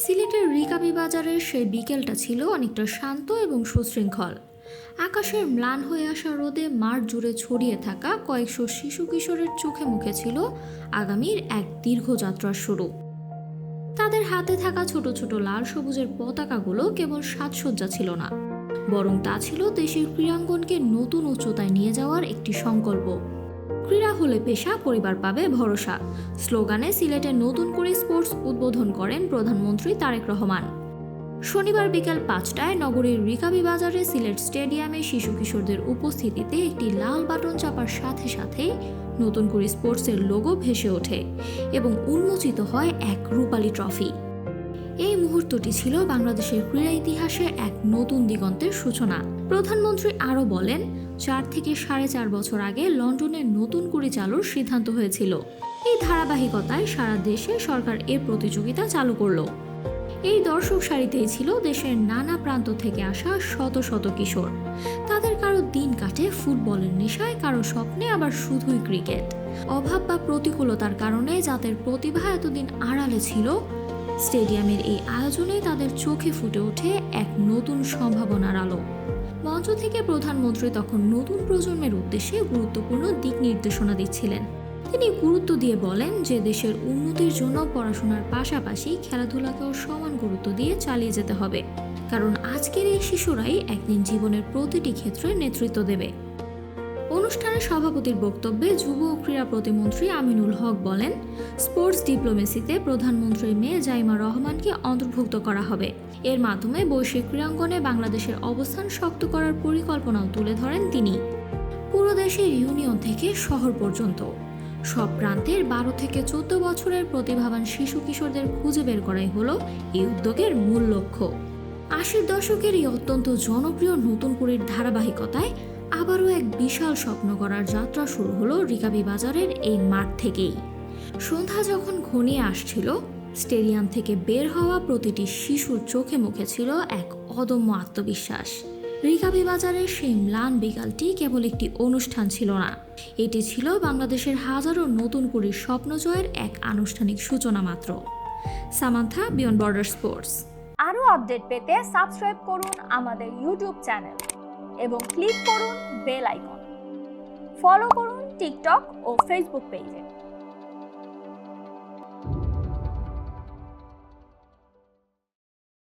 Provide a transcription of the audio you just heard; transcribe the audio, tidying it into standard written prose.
সিলেটের রিকাবি বাজারের সেই বিকেলটা ছিল অনেকটা শান্ত এবং সুশৃঙ্খল। আকাশের ম্লান হয়ে আসা রোদে মাঠ জুড়ে ছড়িয়ে থাকা কয়েকশো শিশু কিশোরের চোখে মুখে ছিল আগামীর এক দীর্ঘ যাত্রার শুরু। তাদের হাতে থাকা ছোট ছোট লাল সবুজের পতাকাগুলো কেবল সাজসজ্জা ছিল না, বরং তা ছিল দেশের ক্রীড়াঙ্গনকে নতুন উচ্চতায় নিয়ে যাওয়ার একটি সংকল্প। ক্রীড়া হলে পেশা, পরিবার পাবে ভরসা স্লোগানে সিলেটে নতুন করে স্পোর্টস উদ্বোধন করেন প্রধানমন্ত্রী তারেক রহমান। শনিবার বিকেল ৫টায় নগরীর রিকাবি বাজারে সিলেট স্টেডিয়ামে শিশু কিশোরদের উপস্থিতিতে একটি লাল বাটন চাপার সাথে সাথে নতুন করে স্পোর্টসের লোগো ভেসে ওঠে এবং উন্মোচিত হয় এক রূপালী ট্রফি। এই মুহূর্তটি ছিল বাংলাদেশের ক্রীড়া ইতিহাসে এক নতুন দিগন্তের সূচনা। প্রধানমন্ত্রী আরও বলেন, ৪ থেকে ৪.৫ বছর আগে লন্ডনে নতুন করে চালুর সিদ্ধান্ত হয়েছিল। এই ধারাবাহিকতায় সারা দেশে সরকার এর প্রতিযোগিতা চালু করলো। এই দর্শক সারিতেই ছিল দেশের নানা প্রান্ত থেকে আসা শত শত কিশোর। তাদের কারো দিন কাটে ফুটবলের নেশায়, কারো স্বপ্নে আবার শুধুই ক্রিকেট। অভাব বা প্রতিকূলতার কারণে যাদের প্রতিভা এতদিন আড়ালে ছিল, স্টেডিয়ামের এই আয়োজনে তাদের চোখে ফুটে ওঠে এক নতুন সম্ভাবনার আলো। মঞ্চ থেকে প্রধানমন্ত্রী তখন নতুন প্রজন্মের উদ্দেশ্যে গুরুত্বপূর্ণ দিক নির্দেশনা দিচ্ছিলেন। তিনি গুরুত্ব দিয়ে বলেন যে দেশের উন্নতির জন্য পড়াশোনার পাশাপাশি খেলাধুলাকেও সমান গুরুত্ব দিয়ে চালিয়ে যেতে হবে, কারণ আজকের এই শিশুরাই একদিন জীবনের প্রতিটি ক্ষেত্রে নেতৃত্ব দেবে। অনুষ্ঠানে সভাপতির বক্তব্যে যুব ও ক্রীড়া প্রতিমন্ত্রী আমিনুল হক বলেন, স্পোর্টস ডিপ্লোমেসিতে প্রধানমন্ত্রীর মেয়ে জাইমা রহমানকে অন্তর্ভুক্ত করা হবে। এর মাধ্যমে বৈশ্বিক ক্রীড়াঙ্গনে বাংলাদেশের অবস্থান শক্ত করার পরিকল্পনাও তুলে ধরেন তিনি। পুরো দেশের ইউনিয়ন থেকে শহর পর্যন্ত সব প্রান্তের ১২ থেকে ১৪ বছরের প্রতিভাবান শিশু কিশোরদের খুঁজে বের করাই হলো এই উদ্যোগের মূল লক্ষ্য। ৮০ দশকের এই অত্যন্ত জনপ্রিয় নতুন কুড়ির ধারাবাহিকতায় আবারও এক বিশাল স্বপ্ন গড়ার যাত্রা শুরু হলো রিকাবি বাজারের এই মাঠ থেকেই। সন্ধ্যা যখন ঘনিয়ে আসছিল, স্টেডিয়াম থেকে বের হওয়া প্রতিটি শিশুর চোখে মুখে ছিল এক অদম্য আত্মবিশ্বাস। রিকাবি বাজারের সেই ম্লান বিকালটি কেবল একটি অনুষ্ঠান ছিল না, এটি ছিল বাংলাদেশের হাজারো নতুন কুড়ির স্বপ্ন জয়ের এক আনুষ্ঠানিক সূচনা মাত্র। Samantha, beyond border sports. আরও আপডেট পেতে সাবস্ক্রাইব করুন আমাদের ইউটিউব চ্যানেল এবং ক্লিক করুন বেল আইকন। ফলো করুন টিকটক ও ফেসবুক পেজে।